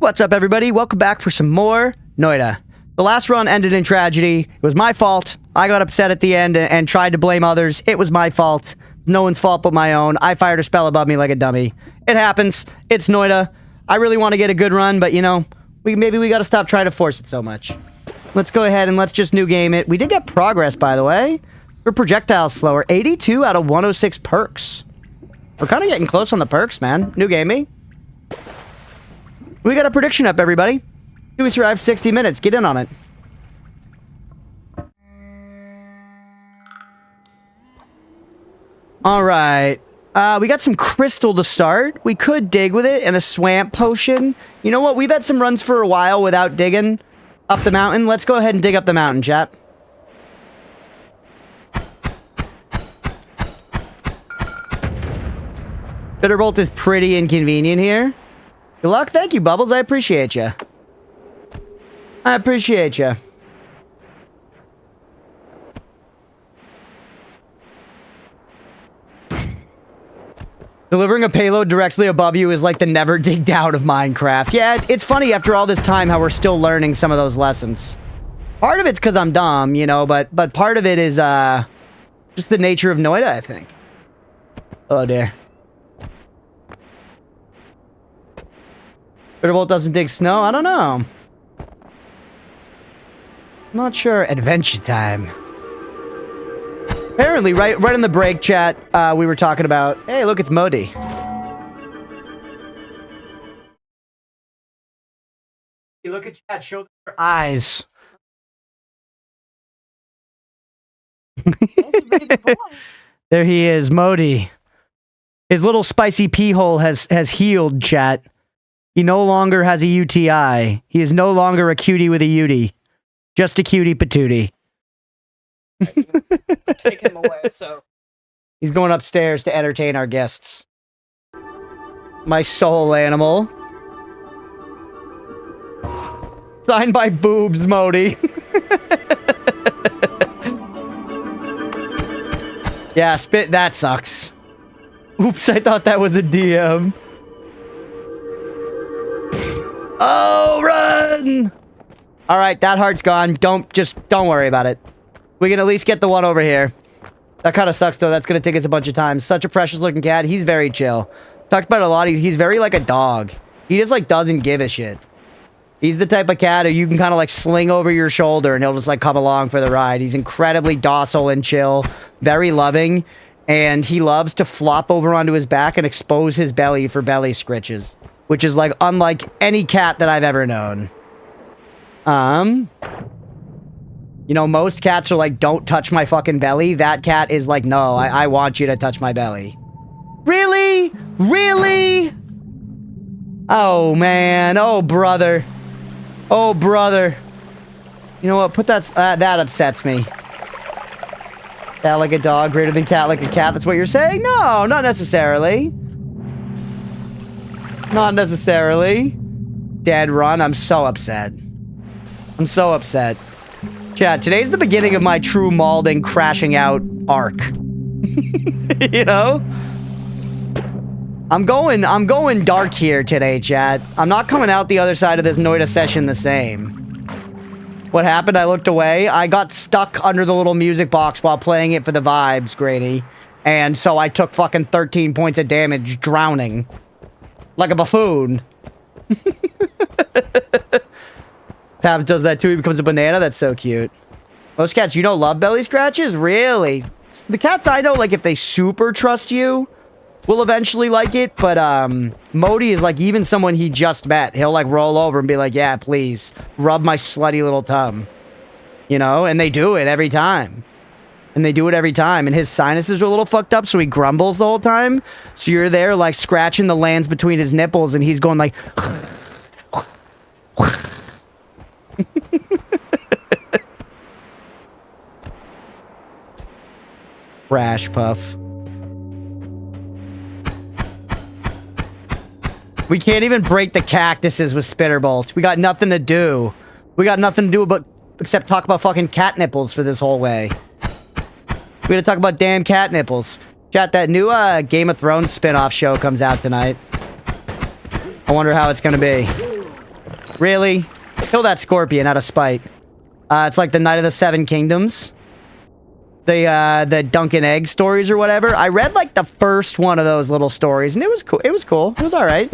What's up, everybody? Welcome back for some more Noita. The last run ended in tragedy. It was my fault. I got upset at the end and tried to blame others. It was my fault. No one's fault but my own. I fired a spell above me like a dummy. It happens. It's Noita. I really want to get a good run, but you know, maybe we got to stop trying to force it so much. Let's go ahead and let's just new game it. We did get progress, by the way. We're projectiles slower. 82 out of 106 perks. We're kind of getting close on the perks, man. New game me. We got a prediction up, everybody. Do we survive 60 minutes? Get in on it. All right. We got some crystal to start. We could dig with it and a swamp potion. You know what? We've had some runs for a while without digging up the mountain. Let's go ahead and dig up the mountain, chat. Bitterbolt is pretty inconvenient here. Good luck. Thank you, Bubbles. I appreciate you. I appreciate you. Delivering a payload directly above you is like the never dig down of Minecraft. Yeah, it's funny after all this time how we're still learning some of those lessons. Part of it's because I'm dumb, you know, but part of it is just the nature of Noita, I think. Oh dear. Bitterbolt doesn't dig snow? I don't know. I'm not sure. Adventure time. Apparently, right in the break chat, we were talking about, hey, look, it's Modi. You look at chat, show their eyes. There he is, Modi. His little spicy pee hole has healed, chat. He no longer has a UTI. He is no longer a cutie with a Utie. Just a cutie patootie. Take him away, so. He's going upstairs to entertain our guests. My soul animal. Signed by Boobs Modi. Yeah, spit. That sucks. Oops, I thought that was a DM. Oh, run! All right, that heart's gone. Don't worry about it. We can at least get the one over here. That kind of sucks, though. That's going to take us a bunch of time. Such a precious-looking cat. He's very chill. Talked about it a lot. He's very like a dog. He just, like, doesn't give a shit. He's the type of cat who you can kind of, like, sling over your shoulder, and he'll just, like, come along for the ride. He's incredibly docile and chill. Very loving. And he loves to flop over onto his back and expose his belly for belly scritches. Which is, like, unlike any cat that I've ever known. You know, most cats are like, don't touch my fucking belly. That cat is like, no, I want you to touch my belly. Really? Really? Oh, man. Oh, brother. Oh, brother. You know what? Put that... that upsets me. Cat like a dog, greater than cat like a cat. That's what you're saying? No, not necessarily. Not necessarily. Dead run. I'm so upset. I'm so upset. Chat, today's the beginning of my true malding crashing out arc. You know? I'm going dark here today, chat. I'm not coming out the other side of this Noita session the same. What happened? I looked away. I got stuck under the little music box while playing it for the vibes, Grady. And so I took fucking 13 points of damage drowning. Like a buffoon. Pavs does that too. He becomes a banana. That's so cute. Most cats, you know, love belly scratches? Really? The cats I know, like, if they super trust you, will eventually like it. But, Modi is, like, even someone he just met. He'll, like, roll over and be like, yeah, please, rub my slutty little tum. You know? And they do it every time. And they do it every time. And his sinuses are a little fucked up, so he grumbles the whole time. So you're there, like, scratching the lands between his nipples, and he's going, like... Crunchpuff. We can't even break the cactuses with Spitterbolt. We got nothing to do. We got nothing to do except talk about fucking cat nipples for this whole way. We're gonna talk about damn cat nipples. Chat, that new Game of Thrones spin-off show comes out tonight. I wonder how it's gonna be. Really? Kill that scorpion out of spite. It's like the Night of the Seven Kingdoms. The Dunkin' Egg stories or whatever. I read like the first one of those little stories and it was cool. It was cool. It was all right.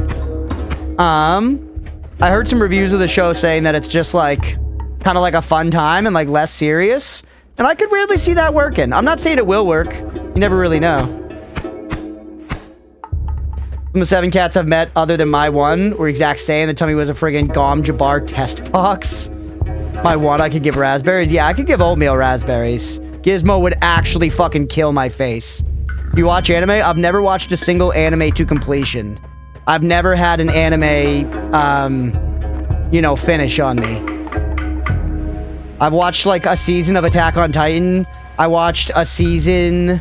I heard some reviews of the show saying that it's just like kind of like a fun time and like less serious. And I could weirdly see that working. I'm not saying it will work. You never really know. From the 7 cats I've met, other than my one, were exact same. They told me it was a friggin' Gom Jabbar test box. My one, I could give raspberries. Yeah, I could give oatmeal raspberries. Gizmo would actually fucking kill my face. If you watch anime, I've never watched a single anime to completion. I've never had an anime, you know, finish on me. I've watched like a season of Attack on Titan. I watched a season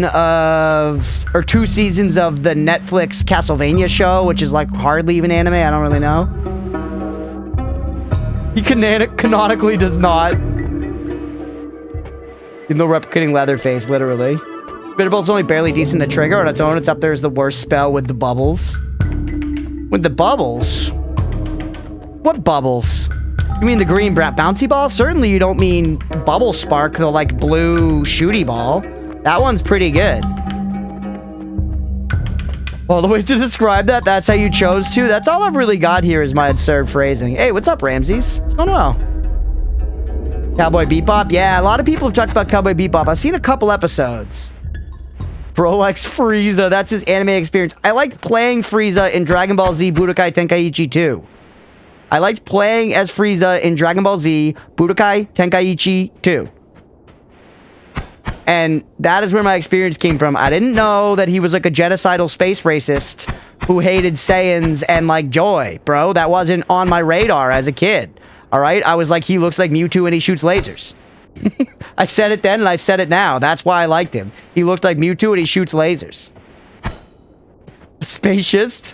of, or 2 seasons of the Netflix Castlevania show, which is like hardly even anime. I don't really know. He canonically does not. Even though replicating Leatherface, literally. Bitterbolt's only barely decent to trigger on its own. It's up there as the worst spell with the bubbles. With the bubbles? What bubbles? You mean the green bouncy ball? Certainly you don't mean Bubble Spark, the like blue shooty ball. That one's pretty good. All the ways to describe that, that's how you chose to? That's all I've really got here is my absurd phrasing. Hey, what's up, Ramses? It's going well. Cowboy Bebop? Yeah, a lot of people have talked about Cowboy Bebop. I've seen a couple episodes. Bro likes Frieza. That's his anime experience. I liked playing Frieza in Dragon Ball Z Budokai Tenkaichi 2. I liked playing as Frieza in Dragon Ball Z Budokai Tenkaichi 2. And that is where my experience came from. I didn't know that he was like a genocidal space racist who hated Saiyans and like Joy, bro. That wasn't on my radar as a kid. All right? I was like, he looks like Mewtwo and he shoots lasers. I said it then and I said it now. That's why I liked him. He looked like Mewtwo and he shoots lasers. Spacist?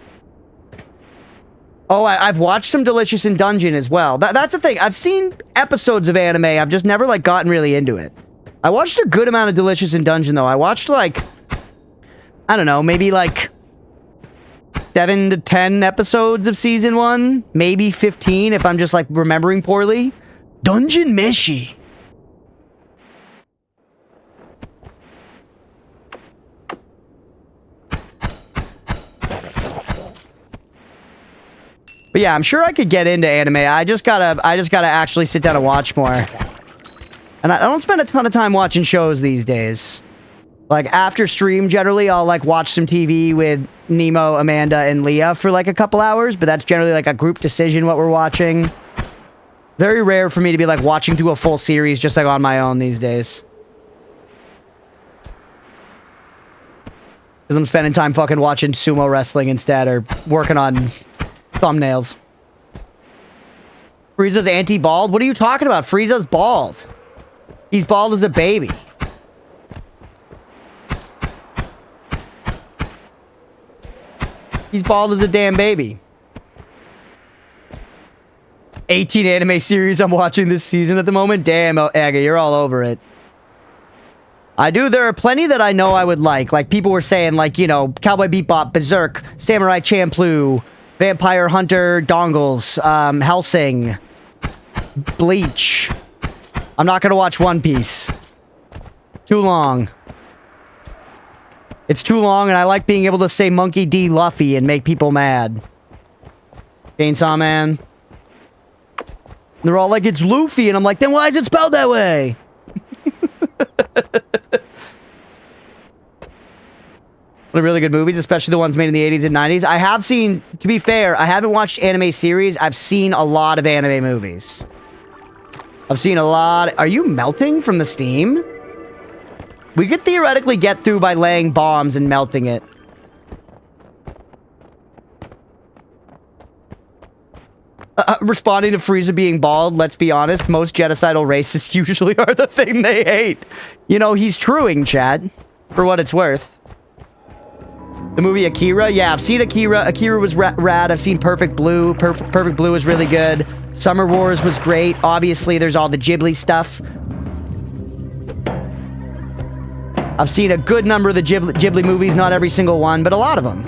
Oh, I've watched some Delicious in Dungeon as well. That's the thing. I've seen episodes of anime. I've just never like gotten really into it. I watched a good amount of Delicious in Dungeon though. I watched like, I don't know, maybe like 7 to 10 episodes of season 1. Maybe 15 if I'm just like remembering poorly. Dungeon Meshi. But yeah, I'm sure I could get into anime. I just gotta actually sit down and watch more. And I don't spend a ton of time watching shows these days. Like, after stream, generally, I'll, like, watch some TV with Nemo, Amanda, and Leah for, like, a couple hours. But that's generally, like, a group decision, what we're watching. Very rare for me to be, like, watching through a full series just, like, on my own these days. Because I'm spending time fucking watching sumo wrestling instead, or working on thumbnails. Frieza's anti-bald? What are you talking about? Frieza's bald. He's bald as a baby. He's bald as a damn baby. 18 anime series I'm watching this season at the moment. Damn, Aga, you're all over it. I do. There are plenty that I know I would like. Like, people were saying, like, you know, Cowboy Bebop, Berserk, Samurai Champloo, Vampire Hunter, Dongles, Hellsing, Bleach. I'm not gonna watch One Piece. Too long. It's too long, and I like being able to say Monkey D. Luffy and make people mad. Chainsaw Man. And they're all like, it's Luffy, and I'm like, then why is it spelled that way? One of really good movies, especially the ones made in the 80s and 90s. I have seen, to be fair, I haven't watched anime series. I've seen a lot of anime movies. I've seen a lot. Are you melting from the steam? We could theoretically get through by laying bombs and melting it. Responding to Frieza being bald, let's be honest, most genocidal racists usually are the thing they hate. You know, he's truing, Chad, for what it's worth. The movie Akira? Yeah, I've seen Akira. Akira was rad. I've seen Perfect Blue. Perfect Blue was really good. Summer Wars was great. Obviously, there's all the Ghibli stuff. I've seen a good number of the Ghibli movies. Not every single one, but a lot of them.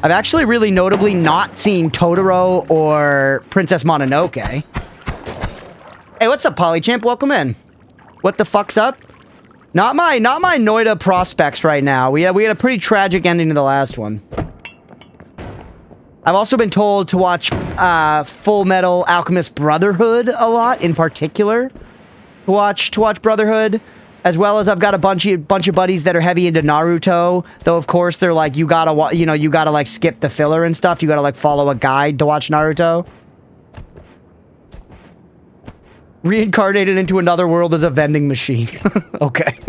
I've actually really notably not seen Totoro or Princess Mononoke. Hey, what's up, Polychamp? Welcome in. What the fuck's up? Not my Noita prospects right now. We had a pretty tragic ending to the last one. I've also been told to watch Full Metal Alchemist Brotherhood a lot, in particular. To watch Brotherhood. As well as I've got a bunch of buddies that are heavy into Naruto, though of course they're like, you gotta like skip the filler and stuff. You gotta like follow a guide to watch Naruto. Reincarnated into another world as a vending machine. Okay.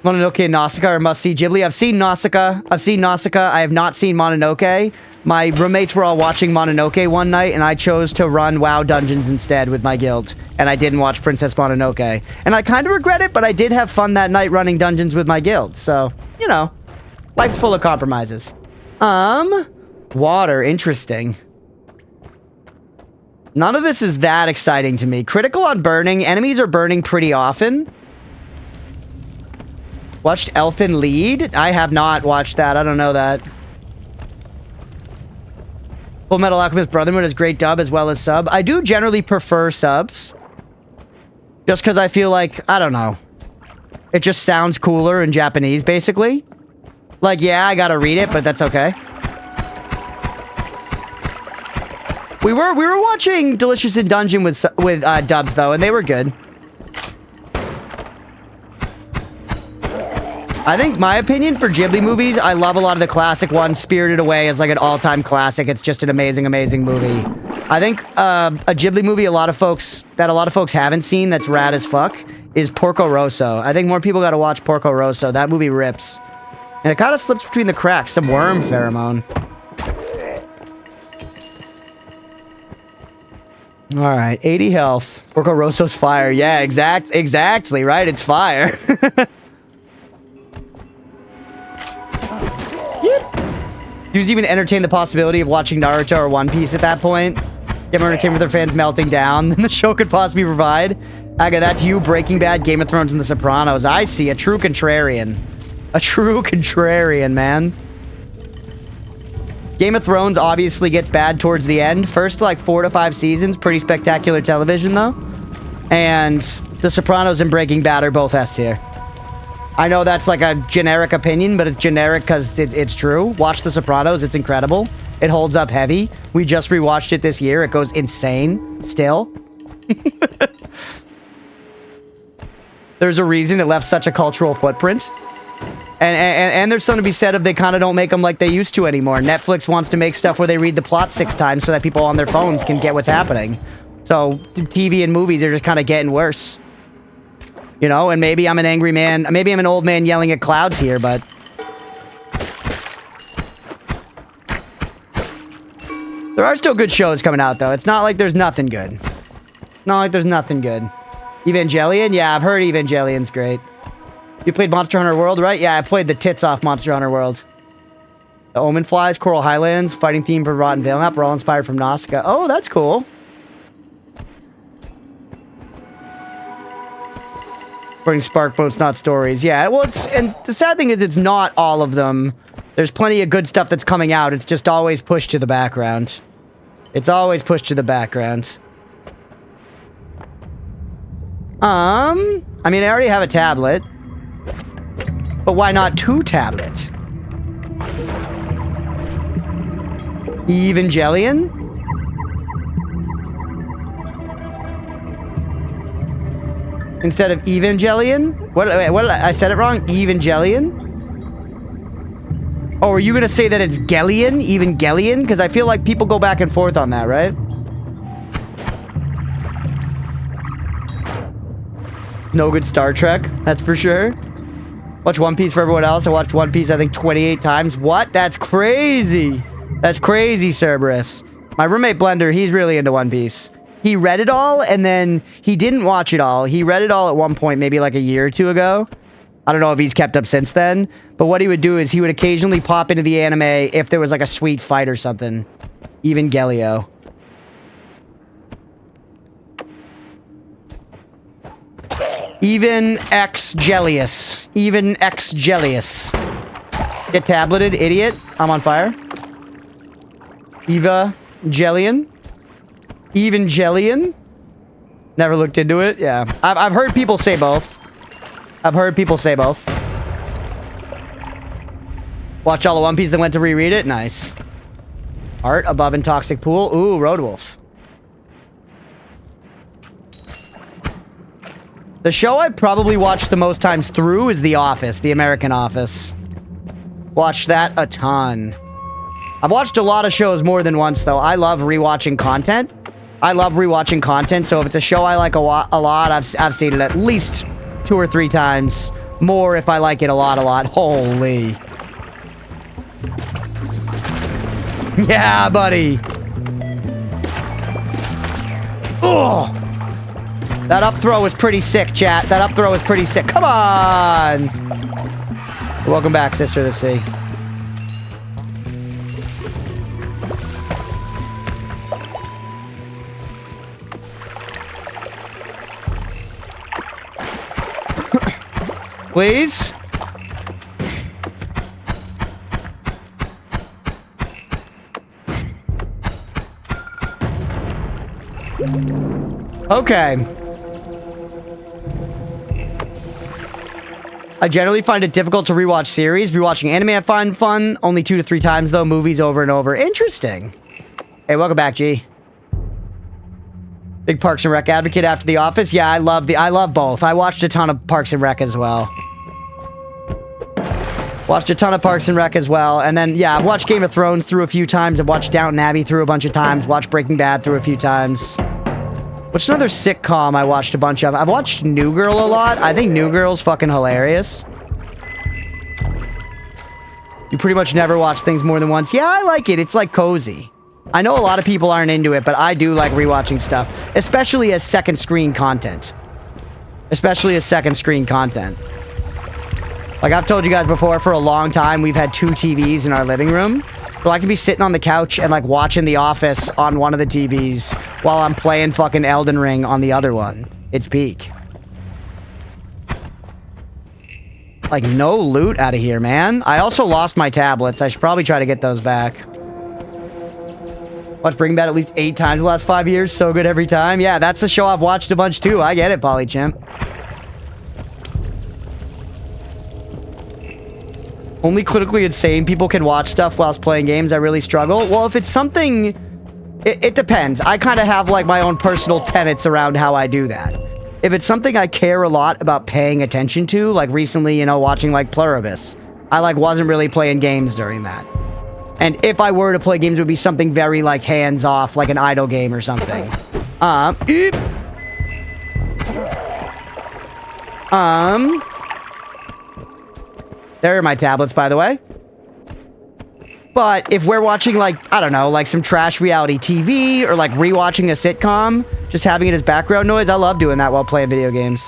Mononoke and Nausicaa are must-see Ghibli. I've seen Nausicaa. I have not seen Mononoke. My roommates were all watching Mononoke one night, and I chose to run WoW Dungeons instead with my guild. And I didn't watch Princess Mononoke. And I kind of regret it, but I did have fun that night running dungeons with my guild. So, you know, life's full of compromises. Water. Interesting. None of this is that exciting to me. Critical on burning. Enemies are burning pretty often. Watched Elfin Lead? I have not watched that. I don't know that. Full Metal Alchemist Brotherhood is great dub as well as sub. I do generally prefer subs. Just because I feel like, I don't know. It just sounds cooler in Japanese, basically. Like, yeah, I gotta read it, but that's okay. We were watching Delicious in Dungeon with dubs, though, and they were good. I think my opinion for Ghibli movies, I love a lot of the classic ones. Spirited Away is like an all-time classic. It's just an amazing, amazing movie. I think a Ghibli movie a lot of folks haven't seen that's rad as fuck is Porco Rosso. I think more people got to watch Porco Rosso. That movie rips. And it kind of slips between the cracks. Some worm pheromone. All right, 80 health. Porco Rosso's fire. Yeah, exactly, right? It's fire. Who's even entertained the possibility of watching Naruto or One Piece at that point? Get more entertainment with their fans melting down than the show could possibly provide. Aga, that's you, Breaking Bad, Game of Thrones, and The Sopranos. I see, a true contrarian. A true contrarian, man. Game of Thrones obviously gets bad towards the end. First, like, 4 to 5 seasons, pretty spectacular television, though. And The Sopranos and Breaking Bad are both S tier. I know that's like a generic opinion, but it's generic because it's true. Watch The Sopranos. It's incredible. It holds up heavy. We just rewatched it this year. It goes insane still. There's a reason it left such a cultural footprint. And there's something to be said of they kind of don't make them like they used to anymore. Netflix wants to make stuff where they read the plot 6 times so that people on their phones can get what's happening. So TV and movies are just kind of getting worse. You know, and maybe I'm an angry man. Maybe I'm an old man yelling at clouds here, but... There are still good shows coming out, though. It's not like there's nothing good. Not like there's nothing good. Evangelion? Yeah, I've heard Evangelion's great. You played Monster Hunter World, right? Yeah, I played the tits off Monster Hunter World. The Omen Flies, Coral Highlands, fighting theme for Rotten Vale map, were all inspired from Nausicaa. Oh, that's cool. According to Spark Boats, not stories. Yeah, well, and the sad thing is it's not all of them. There's plenty of good stuff that's coming out. It's just always pushed to the background. It's always pushed to the background. I mean, I already have a tablet. But why not 2 tablet? Evangelion? Instead of Evangelion? What I said it wrong? Evangelion? Oh, are you gonna say that it's Gellion? Evangelion? Because I feel like people go back and forth on that, right? No good Star Trek, that's for sure. Watch One Piece for everyone else. I watched One Piece, I think, 28 times. What? That's crazy. That's crazy, Cerberus. My roommate Blender, he's really into One Piece. He read it all, and then he didn't watch it all. He read it all at one point, maybe like a year or 2 ago. I don't know if he's kept up since then. But what he would do is he would occasionally pop into the anime if there was like a sweet fight or something. Evangelio. Even X Jellius. Even X Jellius. Get tableted, idiot. I'm on fire. Eva Jellian. Even Jellian. Never looked into it. Yeah. I've heard people say both. I've heard people say both. Watch all the One Piece, then went to reread it. Nice. Art above in Toxic Pool. Ooh, Road Wolf. The show I've probably watched the most times through is The Office, The American Office. Watched that a ton. I've watched a lot of shows more than once, though. I love rewatching content. I love rewatching content, so if it's a show I like a lot, I've seen it at least 2 or 3 times. More if I like it a lot. Holy. Yeah, buddy. Ugh. That up throw was pretty sick, chat. That up throw was pretty sick. Come on. Welcome back, Sister of the Sea. Please? Okay. I generally find it difficult to rewatch series. Rewatching anime I find fun. Only 2 to 3 times, though. Movies over and over. Interesting. Hey, welcome back, G. Big Parks and Rec advocate after The Office. Yeah, I love both. I watched a ton of Parks and Rec as well. Watched a ton of Parks and Rec as well. And then, yeah, I've watched Game of Thrones through a few times. I've watched Downton Abbey through a bunch of times. Watched Breaking Bad through a few times. What's another sitcom I watched a bunch of? I've watched New Girl a lot. I think New Girl's fucking hilarious. You pretty much never watch things more than once. Yeah, I like it. It's like cozy. I know a lot of people aren't into it, but I do like rewatching stuff. Especially as second screen content. Especially as second screen content. Like I've told you guys before, for a long time, we've had 2 TVs in our living room. So I can be sitting on the couch and like watching The Office on one of the TVs while I'm playing fucking Elden Ring on the other one. It's peak. Like no loot out of here, man. I also lost my tablets. I should probably try to get those back. Watched Breaking Bad at least 8 times the last 5 years. So good every time. Yeah, that's the show I've watched a bunch too. I get it, Polychimp. Only clinically insane people can watch stuff whilst playing games. I really struggle. Well, if it's something... It depends. I kind of have, like, my own personal tenets around how I do that. If it's something I care a lot about paying attention to, like recently, you know, watching, like, Pluribus, I, like, wasn't really playing games during that. And if I were to play games, it would be something very, like, hands-off, like an idle game or something. There are my tablets, by the way. But if we're watching, like, I don't know, like some trash reality TV or, like, rewatching a sitcom, just having it as background noise, I love doing that while playing video games.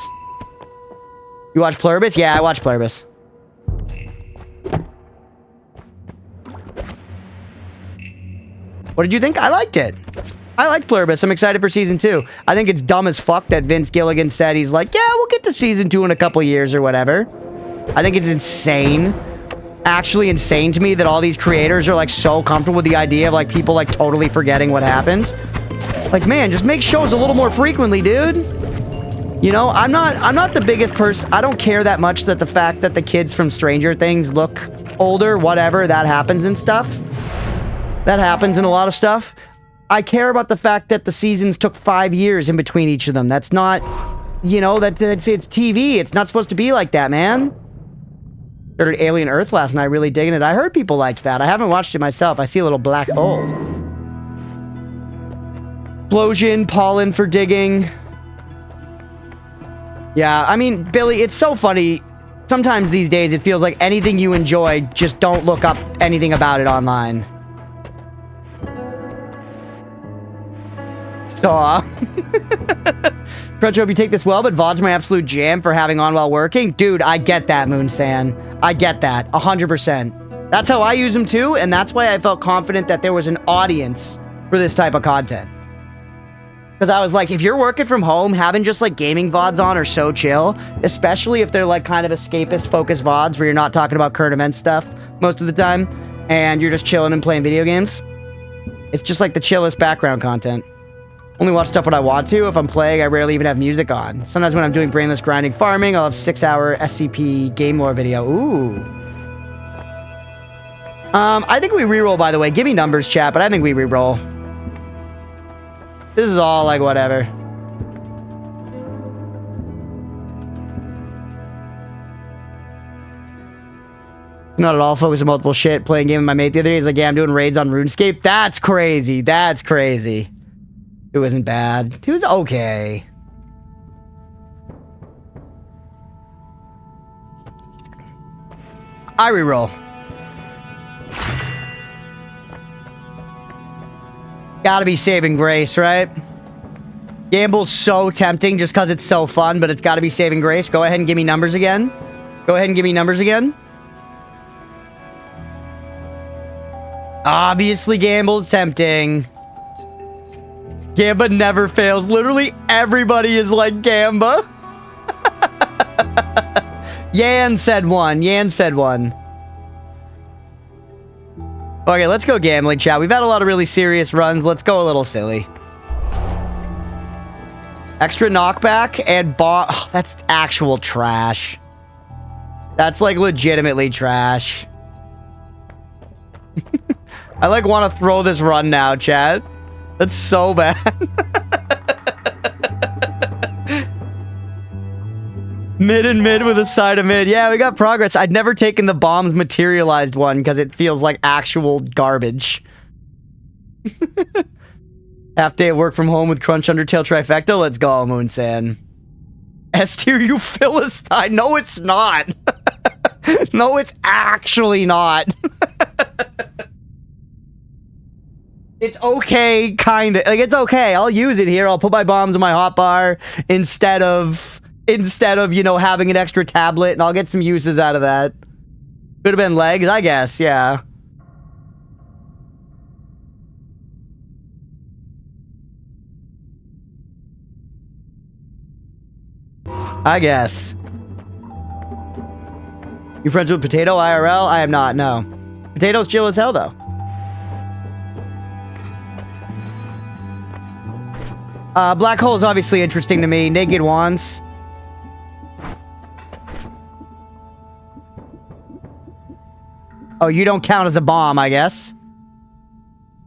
You watch Pluribus? Yeah, I watch Pluribus. What did you think? I liked it. I liked Pluribus. I'm excited for season 2. I think it's dumb as fuck that Vince Gilligan said he's like, yeah, we'll get to season 2 in a couple years or whatever. I think it's insane. Actually insane to me that all these creators are like so comfortable with the idea of like people like totally forgetting what happened. Like, man, just make shows a little more frequently, dude. You know, I'm not the biggest person. I don't care that much that the fact that the kids from Stranger Things look older, whatever, that happens and stuff. That happens in a lot of stuff. I care about the fact that the seasons took 5 years in between each of them. That's not, you know, it's TV. It's not supposed to be like that, man. Started Alien Earth last night, really digging it. I heard people liked that. I haven't watched it myself. I see a little black hole. Explosion, pollen for digging. Yeah, I mean, Billy, it's so funny. Sometimes these days it feels like anything you enjoy, just don't look up anything about it online. Saw. Crunchpuff, you take this well, but VOD's my absolute jam for having on while working. Dude, I get that, Moonsan. I get that. 100%. That's how I use them too, and that's why I felt confident that there was an audience for this type of content. Because I was like, if you're working from home, having just like gaming VODs on are so chill, especially if they're like kind of escapist focused VODs where you're not talking about current event stuff most of the time and you're just chilling and playing video games. It's just like the chillest background content. Only watch stuff when I want to. If I'm playing, I rarely even have music on. Sometimes when I'm doing brainless grinding farming, I'll have 6-hour SCP game lore video. Ooh. I think we reroll, by the way. Give me numbers, chat, but I think we reroll. This is all like whatever. Not at all focused on multiple shit. Playing a game with my mate the other day. He's like, yeah, I'm doing raids on RuneScape. That's crazy. That's crazy. It wasn't bad. It was okay. I reroll. Gotta be saving grace, right? Gamble's so tempting just because it's so fun, but it's gotta be saving grace. Go ahead and give me numbers again. Go ahead and give me numbers again. Obviously, Gamble's tempting. Gamba never fails. Literally everybody is like Gamba. Yan said one. Yan said one. Okay, let's go gambling, chat. We've had a lot of really serious runs. Let's go a little silly. Extra knockback and bomb. Oh, that's actual trash. That's like legitimately trash. I like want to throw this run now, chat. That's so bad. Mid and mid with a side of mid. Yeah, we got progress. I'd never taken the bombs materialized one because it feels like actual garbage. Half day of work from home with Crunch Undertale trifecta. Let's go, Moonsan. S tier, you Philistine. No, it's not. No, it's actually not. It's okay, kind of. Like, it's okay. I'll use it here. I'll put my bombs in my hotbar instead of, you know, having an extra tablet, and I'll get some uses out of that. Could have been legs, I guess, yeah. I guess. You friends with Potato IRL? I am not, no. Potato's chill as hell, though. Black hole is obviously interesting to me. Naked wands. Oh, you don't count as a bomb, I guess.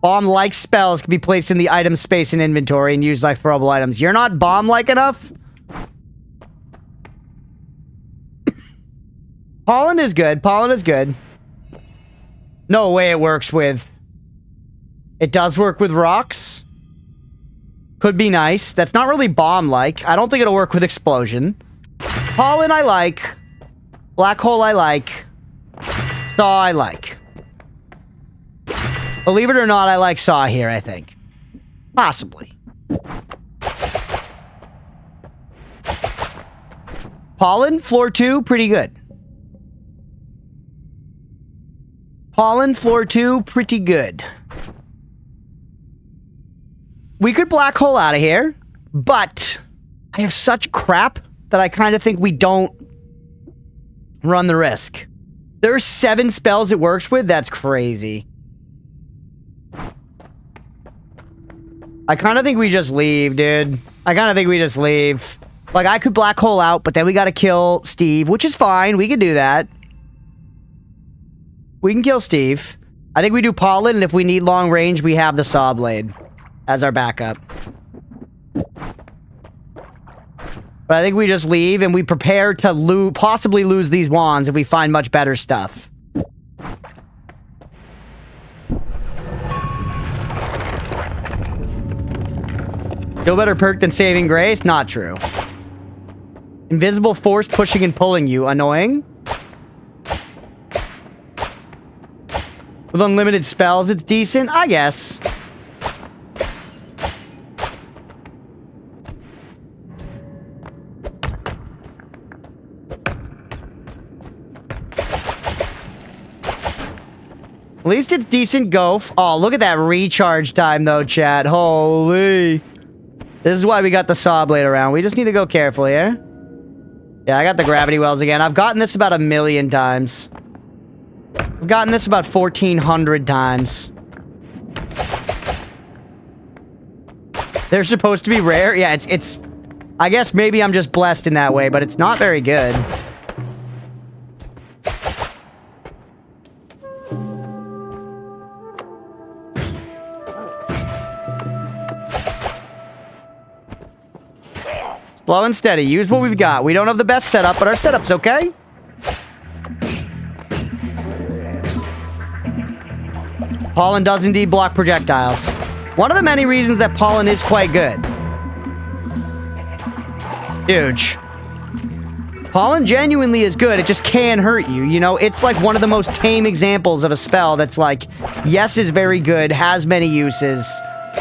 Bomb-like spells can be placed in the item space in inventory and used like throwable items. You're not bomb-like enough? Pollen is good. Pollen is good. No way it works with... It does work with rocks. Could be nice. That's not really bomb-like. I don't think it'll work with explosion. Pollen I like. Black hole I like. Saw I like. Believe it or not, I like Saw here, I think. Possibly. Pollen, floor 2, pretty good. Pollen, floor 2, pretty good. We could black hole out of here, but I have such crap that I kind of think we don't run the risk. There's 7 spells it works with? That's crazy. I kind of think we just leave, dude. I kind of think we just leave. Like, I could black hole out, but then we gotta kill Steve, which is fine. We can do that. We can kill Steve. I think we do Pollen, and if we need long range, we have the Saw Blade as our backup. But I think we just leave, and we prepare to possibly lose these wands if we find much better stuff. Still better perk than Saving Grace? Not true. Invisible force pushing and pulling you. Annoying. With unlimited spells, it's decent? I guess. At least it's decent go. Oh, look at that recharge time, though, chat. Holy. This is why we got the saw blade around. We just need to go careful here. Yeah, I got the gravity wells again. I've gotten this about 1,000,000 times. I've gotten this about 1,400 times. They're supposed to be rare? Yeah, it's... I guess maybe I'm just blessed in that way, but it's not very good. Slow and steady. Use what we've got. We don't have the best setup, but our setup's okay. Pollen does indeed block projectiles. One of the many reasons that pollen is quite good. Huge. Pollen genuinely is good. It just can hurt you. You know, it's like one of the most tame examples of a spell that's like, yes, is very good, has many uses,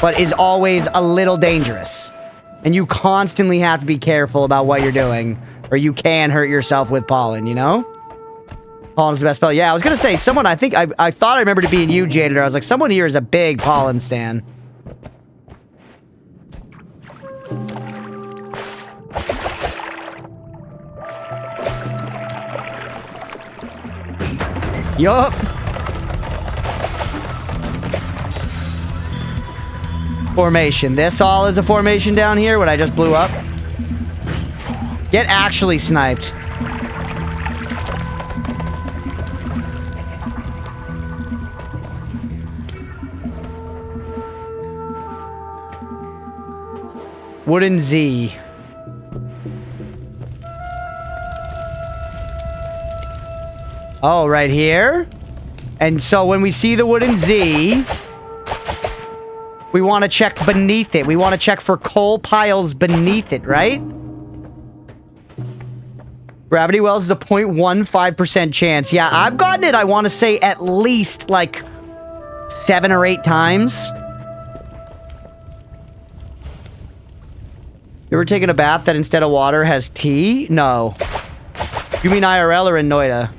but is always a little dangerous. And you constantly have to be careful about what you're doing, or you can hurt yourself with pollen, you know? Pollen is the best spell. Yeah, I was gonna say, someone, I think, I thought I remembered it being you, Jaded. I was like, someone here is a big pollen stan. Yup. Formation. This all is a formation down here, what I just blew up. Get actually sniped. Wooden Z. Oh, right here? And so when we see the wooden Z, we want to check beneath it. We want to check for coal piles beneath it, right? Gravity wells is a 0.15% chance. Yeah, I've gotten it, I want to say, at least, like, 7 or 8 times. You ever taken a bath that instead of water has tea? No. You mean IRL or in Noita?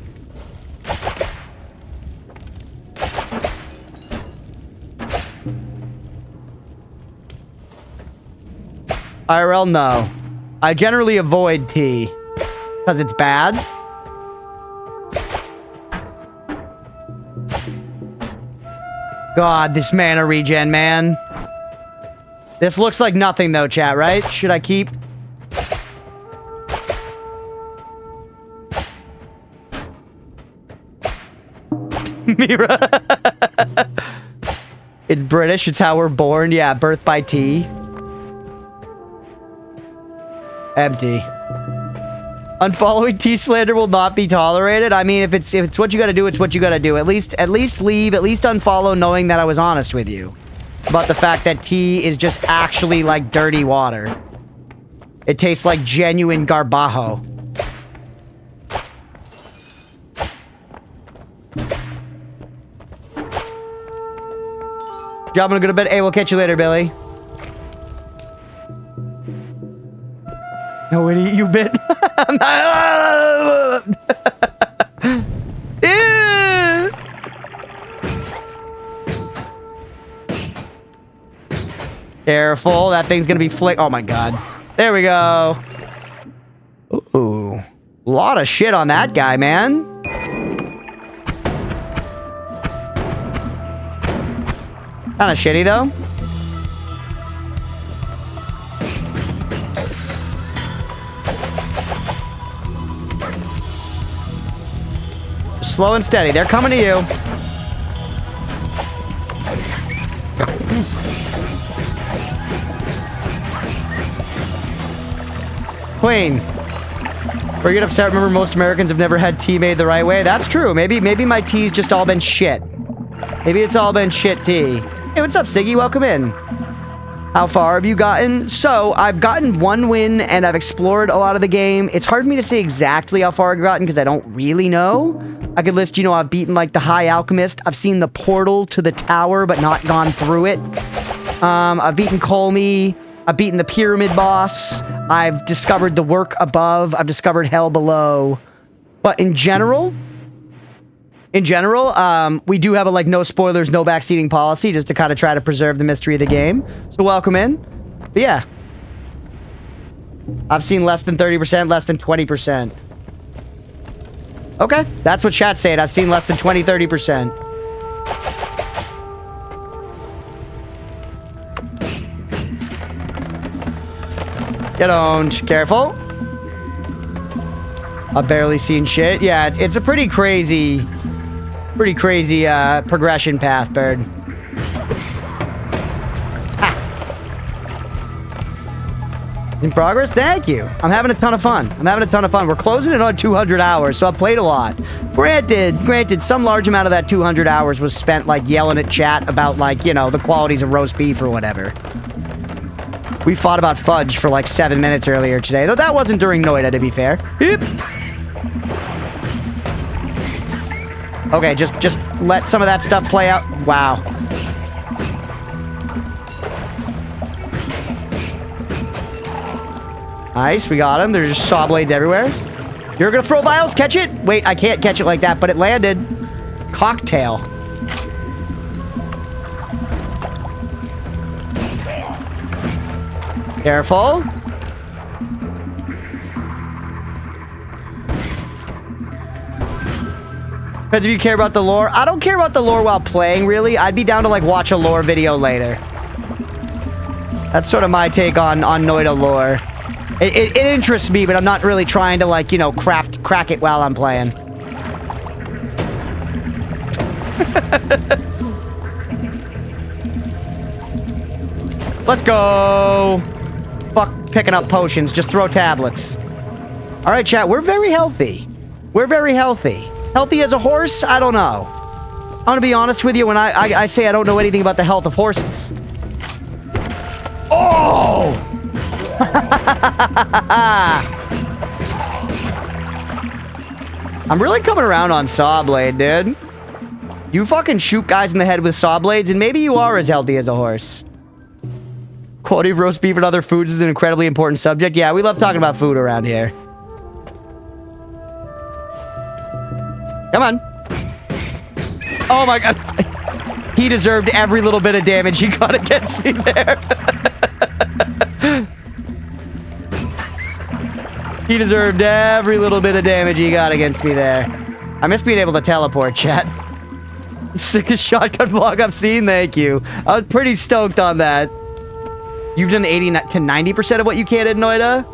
IRL, no. I generally avoid tea. Because it's bad. God, this mana regen, man. This looks like nothing, though, chat, right? Should I keep? Mira. It's British. It's how we're born. Yeah, birth by tea. Empty. Unfollowing tea slander will not be tolerated. I mean, if it's what you gotta do, it's what you gotta do. At least leave, at least unfollow knowing that I was honest with you. About the fact that tea is just actually like dirty water. It tastes like genuine garbajo. Job, I'm gonna go to bed. Hey, we'll catch you later, Billy. No idiot, you bit. Careful, that thing's gonna be flick. Oh my god. There we go. Ooh. A lot of shit on that guy, man. Kinda shitty, though. Slow and steady. They're coming to you. Clean. Or you get upset. Remember, most Americans have never had tea made the right way. That's true. Maybe my tea's just all been shit. Maybe it's all been shit tea. Hey, what's up, Siggy? Welcome in. How far have you gotten? So, I've gotten 1 win, and I've explored a lot of the game. It's hard for me to say exactly how far I've gotten, because I don't really know. I could list, you know, I've beaten, like, the High Alchemist. I've seen the portal to the tower, but not gone through it. I've beaten Colmy. I've beaten the Pyramid boss. I've discovered the work above. I've discovered hell below. But in general, we do have a, like, no spoilers, no backseating policy, just to kind of try to preserve the mystery of the game. So welcome in. But yeah, I've seen less than 30%, less than 20%. Okay, that's what chat's saying. I've seen less than 20, 30%. Get owned. Careful. I've barely seen shit. Yeah, it's a pretty crazy progression path, Bird. In progress? Thank you. I'm having a ton of fun. We're closing it on 200 hours, so I've played a lot. Granted, some large amount of that 200 hours was spent, like, yelling at chat about, like, you know, the qualities of roast beef or whatever. We fought about fudge for, like, 7 minutes earlier today, though that wasn't during Noita, to be fair. Yep. Okay, just let some of that stuff play out. Wow. Nice, we got him. There's just saw blades everywhere. You're gonna throw vials? Catch it? Wait, I can't catch it like that, but it landed. Cocktail. Careful. Do you care about the lore? I don't care about the lore while playing, really. I'd be down to, like, watch a lore video later. That's sort of my take on Noita lore. It interests me, but I'm not really trying to, like, you know, crack it while I'm playing. Let's go. Fuck picking up potions. Just throw tablets. All right, chat. We're very healthy. Healthy as a horse? I don't know. I'm gonna be honest with you when I say I don't know anything about the health of horses. Oh! I'm really coming around on saw blade, dude. You fucking shoot guys in the head with saw blades, and maybe you are as healthy as a horse. Quality of roast beef and other foods is an incredibly important subject. Yeah, we love talking about food around here. Come on. Oh my god. He deserved every little bit of damage he got against me there. He deserved every little bit of damage he got against me there. I miss being able to teleport, chat. Sickest shotgun vlog I've seen, thank you. I was pretty stoked on that. You've done 80 to 90% of what you can in Noita.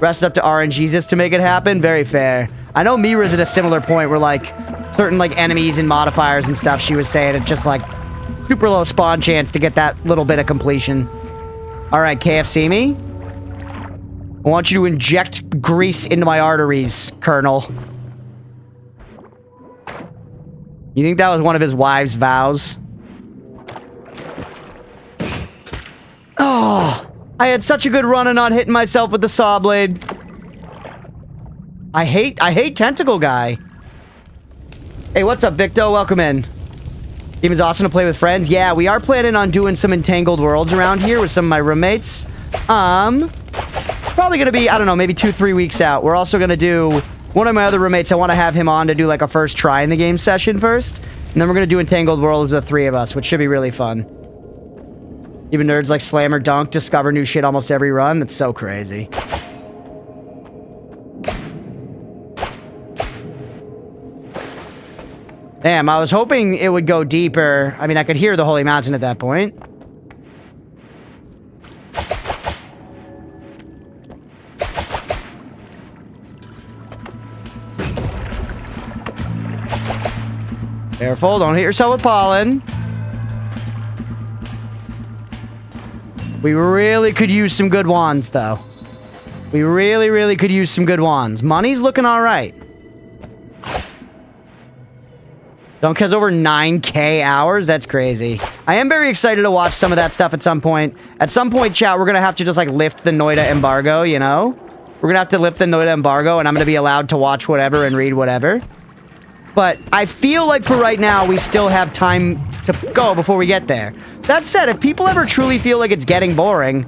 Rest up to RNGesus to make it happen. Very fair. I know Mira's at a similar point where, like, certain, like, enemies and modifiers and stuff, she was saying it's just, like, super low spawn chance to get that little bit of completion. Alright, KFC me. I want you to inject grease into my arteries, Colonel. You think that was one of his wife's vows? Oh, I had such a good run and not hitting myself with the saw blade. I hate Tentacle Guy. Hey, what's up, Victo? Welcome in. Game is awesome to play with friends. Yeah, we are planning on doing some Entangled Worlds around here with some of my roommates. Probably gonna be, I don't know, maybe 2-3 weeks out. We're also gonna do one of my other roommates. I want to have him on to do like a first try in the game session first, and then we're gonna do Entangled Worlds with the 3 of us, which should be really fun. Even nerds like Slam or Dunk discover new shit almost every run. That's so crazy. Damn, I was hoping it would go deeper. I mean, I could hear the Holy Mountain at that point. Careful, don't hit yourself with pollen. We really could use some good wands, though. We really could use some good wands. Money's looking alright. Dunk has over 9K hours? That's crazy. I am very excited to watch some of that stuff at some point. At some point, chat, we're gonna have to just, like, lift the Noita embargo, you know? We're gonna have to lift the Noita embargo, and I'm gonna be allowed to watch whatever and read whatever. But I feel like for right now, we still have time to go before we get there. That said, if people ever truly feel like it's getting boring,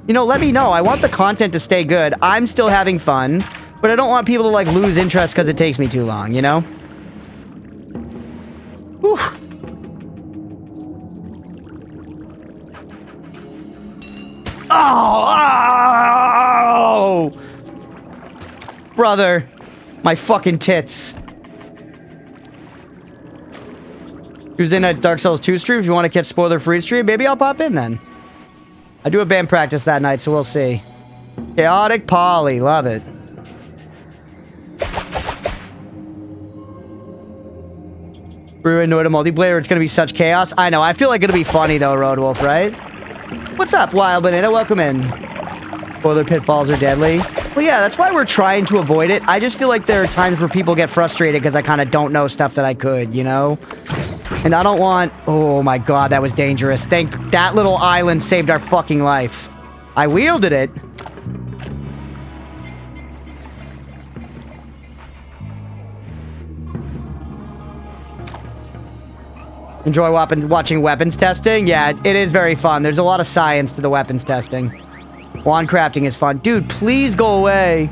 you know, let me know. I want the content to stay good. I'm still having fun, but I don't want people to, like, lose interest because it takes me too long, you know? Whew. Oh! brother. My fucking tits. Tuesday night Dark Souls 2 stream. If you want to catch spoiler-free stream, maybe I'll pop in then. I do a band practice that night, so we'll see. Chaotic Polly. Love it. Ruin Noita multiplayer. It's going to be such chaos. I know. I feel like it'll be funny, though, Roadwolf, right? What's up, Wild Banana? Welcome in. Spoiler pitfalls are deadly. Well, yeah, that's why we're trying to avoid it. I just feel like there are times where people get frustrated because I kind of don't know stuff that I could, you know? And I don't want... Oh, my God, that was dangerous. That little island saved our fucking life. I wielded it. Enjoy watching weapons testing? Yeah, it is very fun. There's a lot of science to the weapons testing. Wand crafting is fun. Dude, please go away.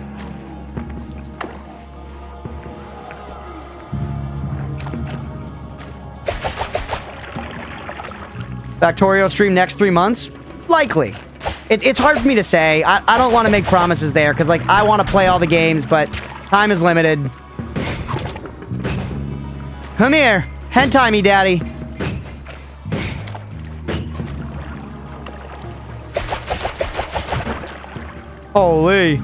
Factorio stream next 3 months? Likely. It's hard for me to say. I don't want to make promises there, because, like, I want to play all the games, but time is limited. Come here. Hentai me, daddy. Holy.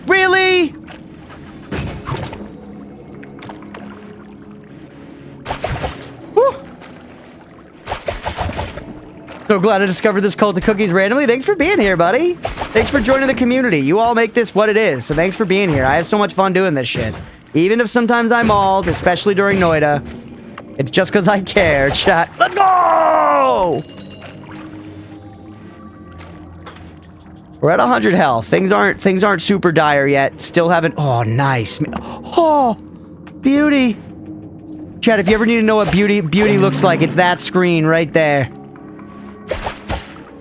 Really? Whew. So glad I discovered this cult of cookies randomly. Thanks for being here, buddy. Thanks for joining the community. You all make this what it is, so thanks for being here. I have so much fun doing this shit. Even if sometimes I'm mauled, especially during Noita. It's just because I care, chat. Let's go! We're at 100 health. Things aren't super dire yet. Still haven't... Oh, nice. Oh, beauty. Chat, if you ever need to know what beauty looks like, it's that screen right there.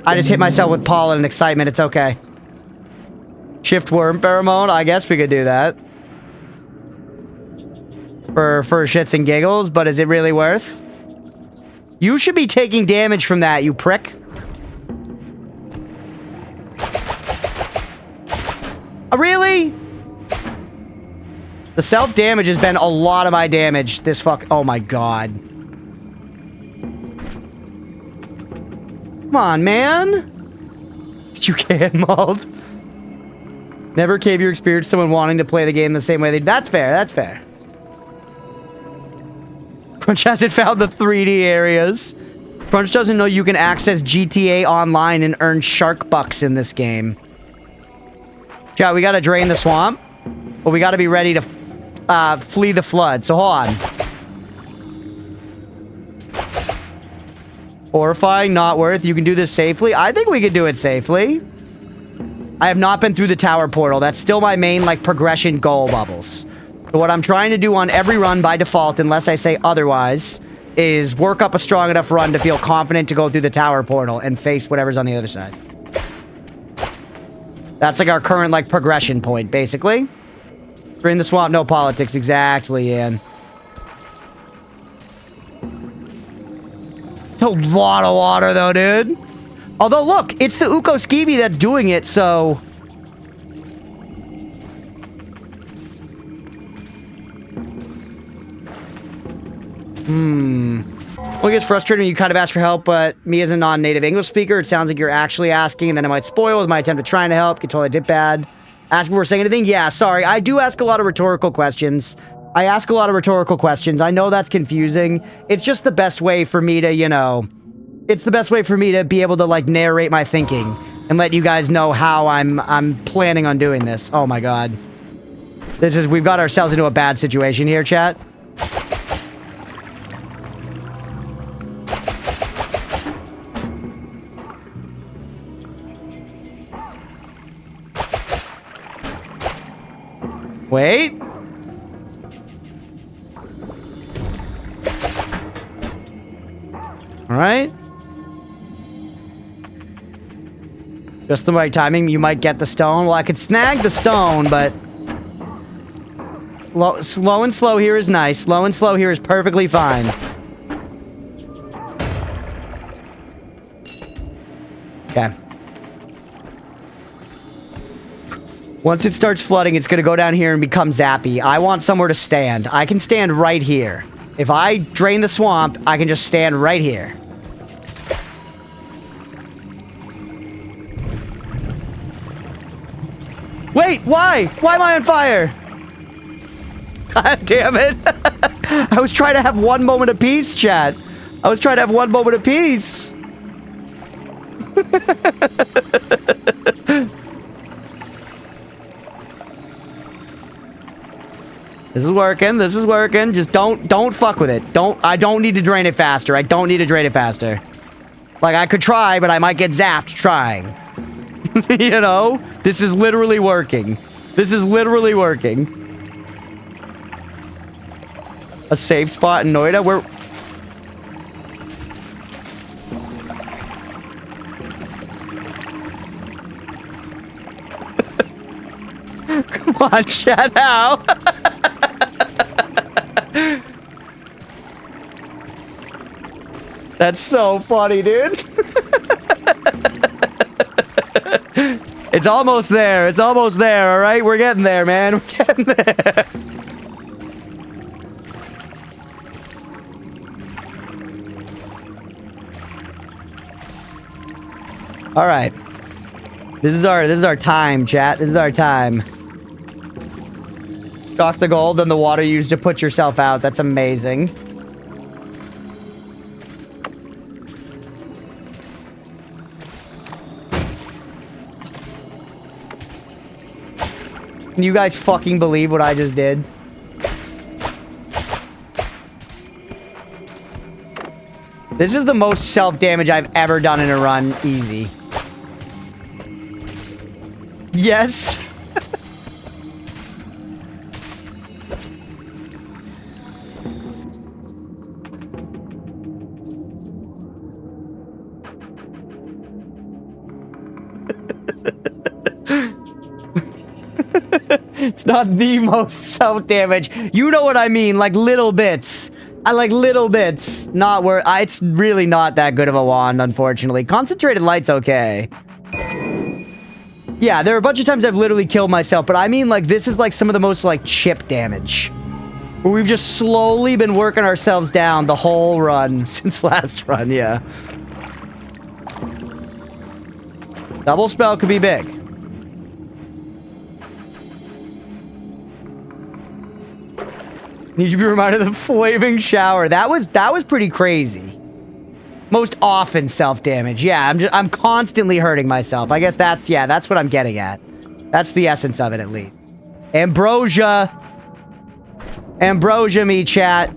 I just hit myself with pollen and excitement. It's okay. Shift worm pheromone. I guess we could do that. For shits and giggles, but is it really worth? You should be taking damage from that, you prick. Really? The self-damage has been a lot of my damage. This fuck... Oh my god. Come on, man. You can, Mauled. Never cave your experience to someone wanting to play the game the same way they... That's fair, that's fair. Crunch hasn't found the 3D areas. Crunch doesn't know you can access GTA Online and earn shark bucks in this game. Yeah, we gotta drain the swamp. But we gotta be ready to flee the flood. So hold on. Horrifying, not worth. You can do this safely. I think we could do it safely. I have not been through the tower portal. That's still my main, like, progression goal, Bubbles. So what I'm trying to do on every run by default, unless I say otherwise, is work up a strong enough run to feel confident to go through the tower portal and face whatever's on the other side. That's like our current, like, progression point, basically. Drain the swamp, no politics. Exactly, Ian. It's a lot of water, though, dude. Although, look, it's the Uko Skeevy that's doing it, so... Well, it gets frustrating when you kind of ask for help, but me as a non-native English speaker, it sounds like you're actually asking, and then it might spoil with my attempt at trying to help. Get totally dip bad. Ask before saying anything? Yeah, sorry. I do ask a lot of rhetorical questions. I ask a lot of rhetorical questions. I know that's confusing. It's just the best way for me to, you know... It's the best way for me to be able to, like, narrate my thinking and let you guys know how I'm planning on doing this. Oh, my God. We've got ourselves into a bad situation here, chat. Wait. All right. Just the right timing. You might get the stone. Well, I could snag the stone, but... Slow and slow here is nice. Slow and slow here is perfectly fine. Okay. Once it starts flooding, it's going to go down here and become zappy. I want somewhere to stand. I can stand right here. If I drain the swamp, I can just stand right here. Wait, why? Why am I on fire? God damn it. I was trying to have one moment of peace, chat. I was trying to have one moment of peace. This is working. This is working. Just don't fuck with it. I don't need to drain it faster. I don't need to drain it faster. Like, I could try, but I might get zapped trying. You know? This is literally working. This is literally working. A safe spot in Noita? Where... Come on, chat now. That's so funny, dude. It's almost there. It's almost there, all right? We're getting there, man. We're getting there. All right. This is our time, chat. This is our time. Stock the gold and the water used to put yourself out. That's amazing. Can you guys fucking believe what I just did? This is the most self-damage I've ever done in a run. Easy. Yes. It's not the most self-damage. You know what I mean, like little bits. I like little bits. Not where... it's really not that good of a wand, unfortunately. Concentrated light's okay. Yeah, there are a bunch of times I've literally killed myself, but I mean, like, this is like some of the most, like, chip damage. Where we've just slowly been working ourselves down the whole run since last run, yeah. Double spell could be big. Need to be reminded of the flaming shower. That was pretty crazy. Most often self-damage. Yeah, I'm constantly hurting myself. I guess that's what I'm getting at. That's the essence of it, at least. Ambrosia. Ambrosia me, chat.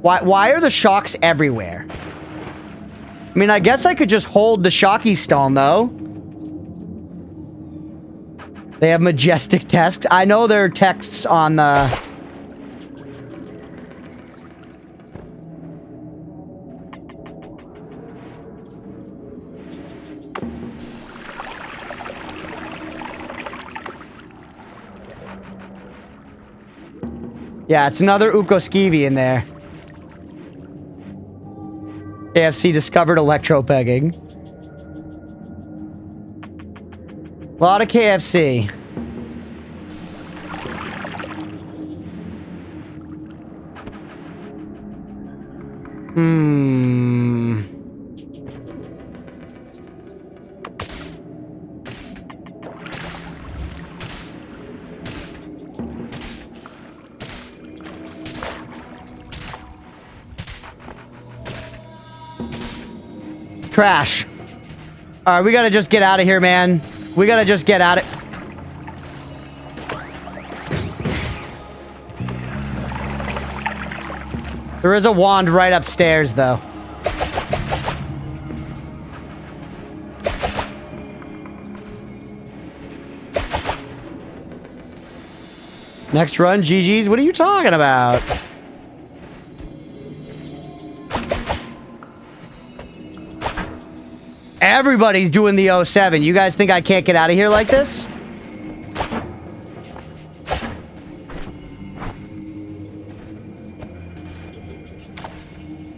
Why are the shocks everywhere? I mean, I guess I could just hold the shocky stone, though. They have majestic text. I know there are texts on the... Yeah, it's another Ukoskivi in there. KFC discovered electro-pegging. A lot of KFC. Trash. All right, we gotta just get out of here, man. We gotta just get out of... There is a wand right upstairs, though. Next run, GG's. What are you talking about? Everybody's doing the 07. You guys think I can't get out of here like this?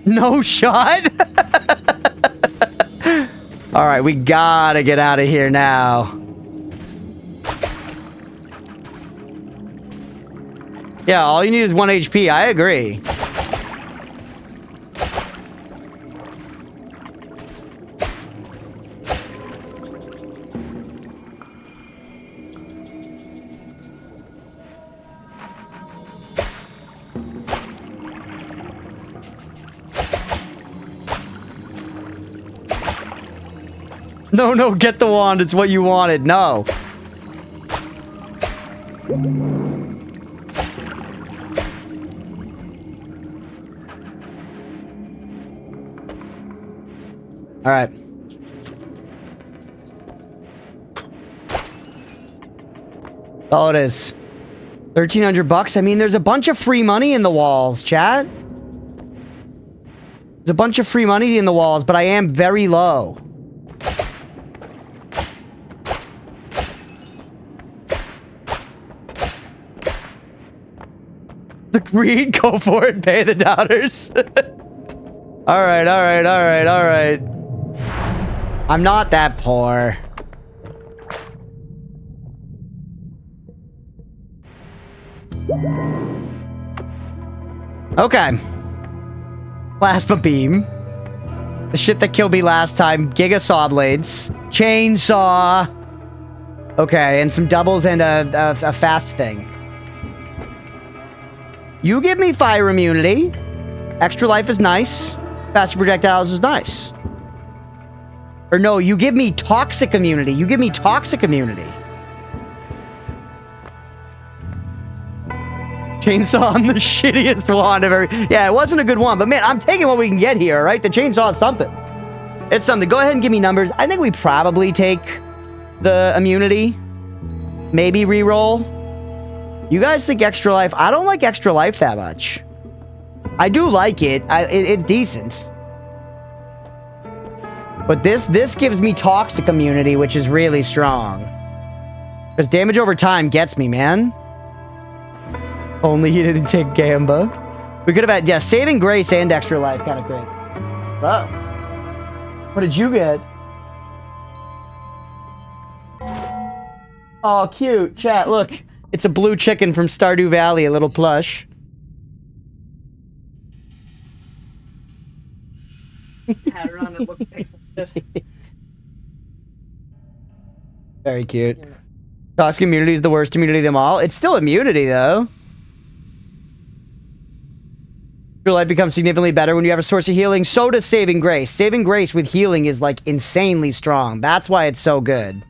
No shot? Alright, we gotta get out of here now. Yeah, all you need is 1 HP. I agree. No, no, get the wand. It's what you wanted. No. All right. Oh, it is. 1,300 bucks. I mean, there's a bunch of free money in the walls, chat. There's a bunch of free money in the walls, but I am very low. The greed, go for it, pay the doubters. Alright, alright, alright, alright. I'm not that poor. Okay. Plasma beam. The shit that killed me last time. Giga saw blades. Chainsaw. Okay, and some doubles and a fast thing. You give me fire immunity. Extra life is nice. Faster projectiles is nice. Or no, you give me toxic immunity. You give me toxic immunity. Chainsaw on the shittiest wand ever. Yeah, it wasn't a good one, but man, I'm taking what we can get here, right? The chainsaw is something. It's something. Go ahead and give me numbers. I think we probably take the immunity. Maybe reroll. You guys think extra life? I don't like extra life that much. I do like it. It's decent. But this gives me toxic immunity, which is really strong. Because damage over time gets me, man. Only he didn't take Gamba. We could have had, yeah, saving grace and extra life. Kind of great. Oh. What did you get? Oh, cute. Chat, look. It's a blue chicken from Stardew Valley, a little plush. Pat around, it looks like Very cute. Yeah. Toxic immunity is the worst immunity of them all. It's still immunity, though. Your life becomes significantly better when you have a source of healing. So does saving grace. Saving grace with healing is, like, insanely strong. That's why it's so good.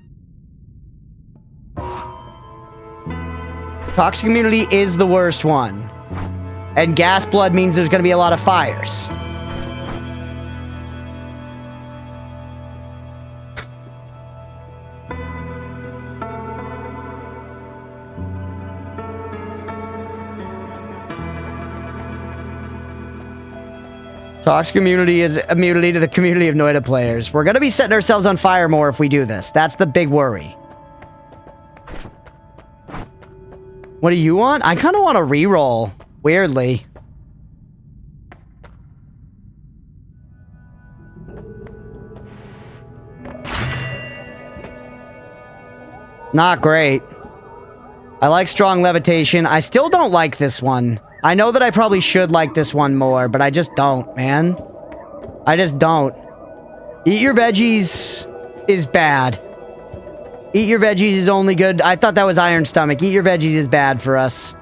Toxic immunity is the worst one. And gas blood means there's going to be a lot of fires. Toxic immunity is immunity to the community of Noita players. We're going to be setting ourselves on fire more if we do this. That's the big worry. What do you want? I kind of want to reroll. Weirdly. Not great. I like strong levitation. I still don't like this one. I know that I probably should like this one more, but I just don't, man. I just don't. Eat your veggies is bad. Eat your veggies is only good. I thought that was iron stomach. Eat your veggies is bad for us.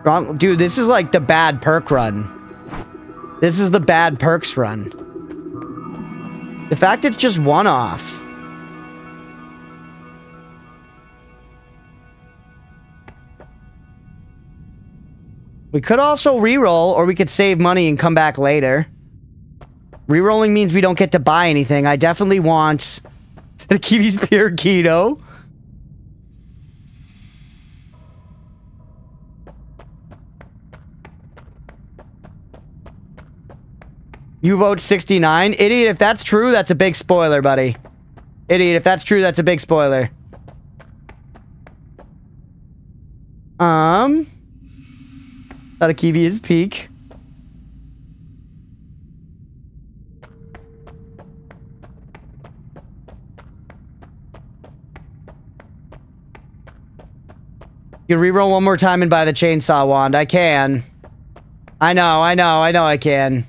Wrong, dude, this is like the bad perk run. This is the bad perks run. The fact it's just one off. We could also reroll, or we could save money and come back later. Rerolling means we don't get to buy anything. I definitely want to Kiwi's pure keto. You vote 69? Idiot, if that's true, that's a big spoiler, buddy. Idiot, if that's true, that's a big spoiler. Thought a Kiwi is peak. You can reroll one more time and buy the chainsaw wand. I can. I know I can.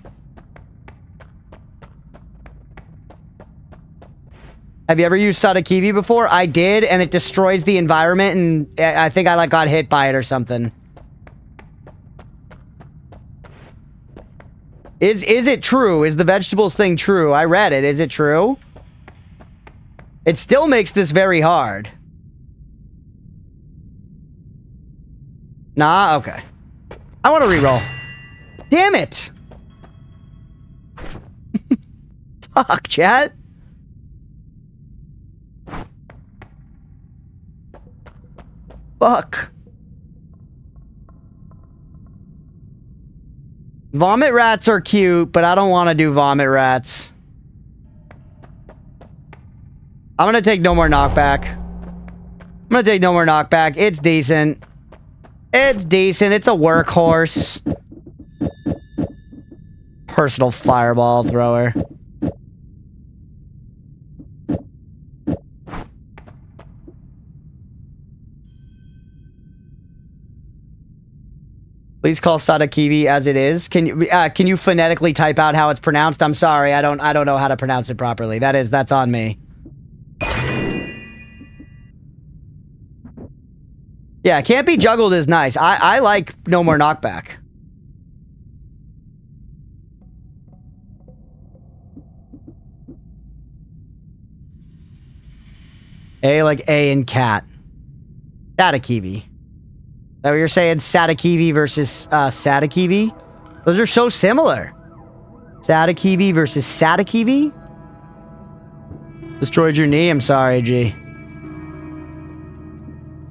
Have you ever used Sadakivi before? I did, and it destroys the environment, and I think I like got hit by it or something. Is it true? Is the vegetables thing true? I read it. Is it true? It still makes this very hard. Nah, okay. I want to reroll. Damn it! Fuck, chat. Fuck. Vomit rats are cute, but I don't want to do vomit rats. I'm gonna take no more knockback. I'm gonna take no more knockback. It's decent. It's decent. It's a workhorse. Personal fireball thrower. Please call Sadakivi as it is. Can you phonetically type out how it's pronounced? I'm sorry, I don't know how to pronounce it properly. That's on me. Yeah, can't be juggled is nice. I like no more knockback. A like A in cat. Sadakivi. Is that what you're saying? Sadakivi versus Sadakivi? Those are so similar. Sadakivi versus Sadakivi? Destroyed your knee? I'm sorry, G.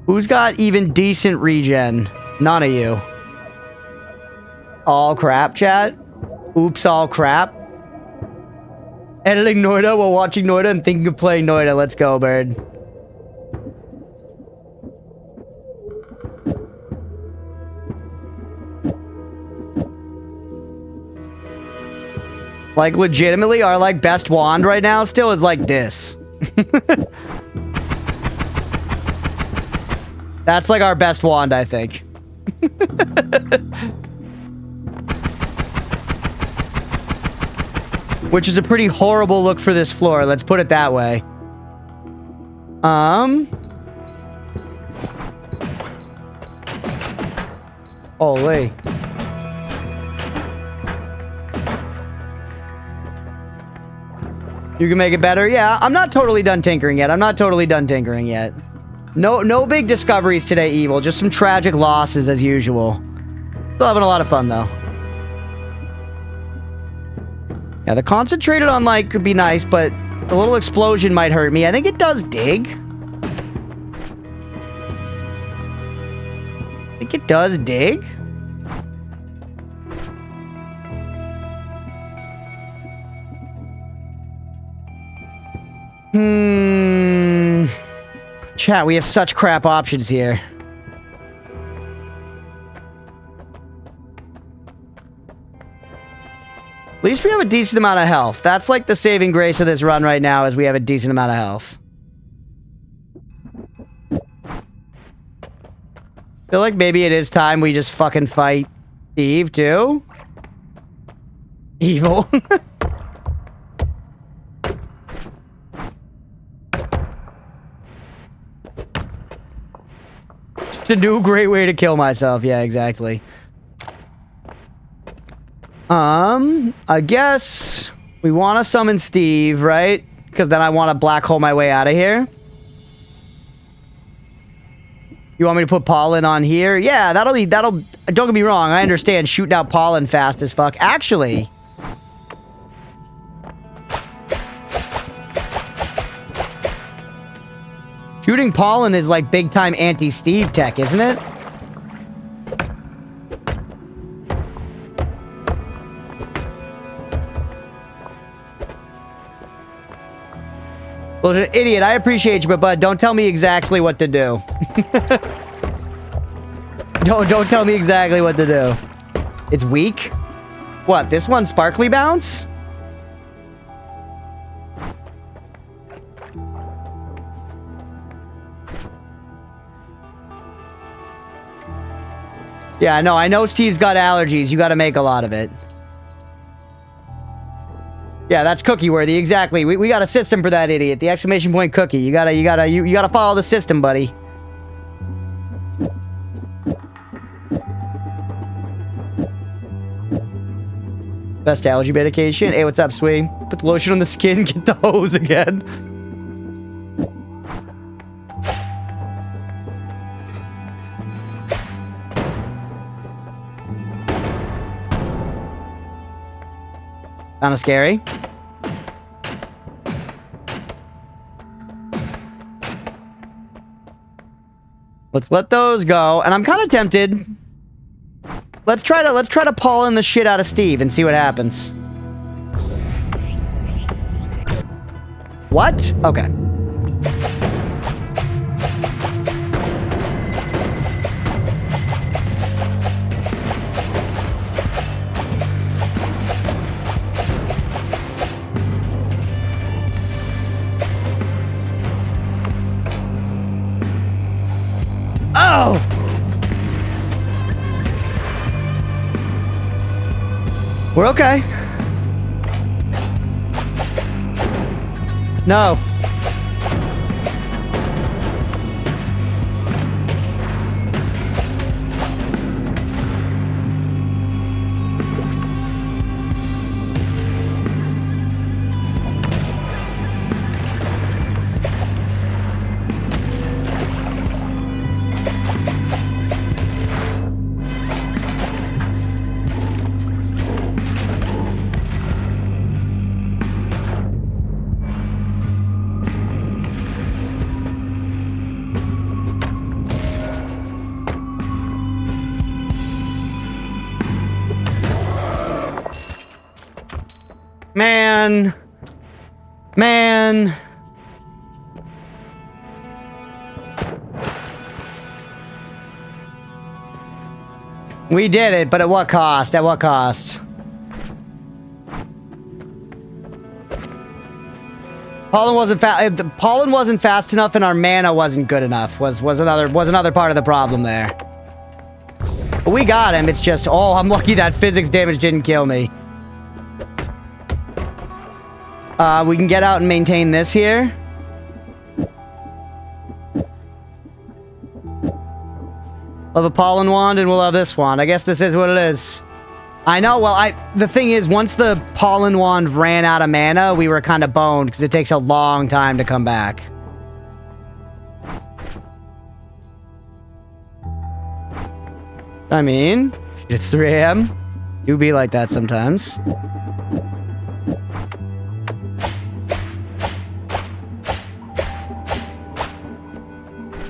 Who's got even decent regen? None of you. All crap, chat? Oops, all crap. Editing Noita while watching Noita and thinking of playing Noita. Let's go, bird. Like, legitimately, our, like, best wand right now still is like this. That's, like, our best wand, I think. Which is a pretty horrible look for this floor, let's put it that way. Holy. You can make it better? Yeah, I'm not totally done tinkering yet. No big discoveries today, Evil. Just some tragic losses as usual. Still having a lot of fun, though. Yeah, the concentrated on light could be nice, but a little explosion might hurt me. I think it does dig. Chat, we have such crap options here. At least we have a decent amount of health. That's like the saving grace of this run right now, is we have a decent amount of health. Feel like maybe it is time we just fucking fight Steve, too? Evil. It's a new great way to kill myself. Yeah, exactly. I guess we want to summon Steve, right? Because then I want to black hole my way out of here. You want me to put pollen on here? Yeah, that'll... Don't get me wrong, I understand shooting out pollen fast as fuck. Actually... shooting pollen is like big-time anti-Steve tech, isn't it? Well, idiot, I appreciate you, but bud, don't tell me exactly what to do. Don't tell me exactly what to do. It's weak? What, this one sparkly bounce? Yeah, no, I know Steve's got allergies. You gotta make a lot of it. Yeah, that's cookie worthy. Exactly. We got a system for that idiot. The exclamation point cookie. You gotta follow the system, buddy. Best allergy medication. Hey, what's up, Swing? Put the lotion on the skin, get the hose again. Kinda scary. Let's let those go. And I'm kind of tempted. Let's try to pollen the shit out of Steve and see what happens. What? Okay. Oh! We're okay. No. Man. Man. We did it, but at what cost? At what cost? Pollen wasn't fast enough and our mana wasn't good enough. Was another part of the problem there. But we got him. It's just, oh, I'm lucky that physics damage didn't kill me. We can get out and maintain this here. We'll have a pollen wand and we'll have this wand. I guess this is what it is. I know, well, the thing is, once the pollen wand ran out of mana, we were kind of boned because it takes a long time to come back. I mean, it's 3 a.m. Do be like that sometimes.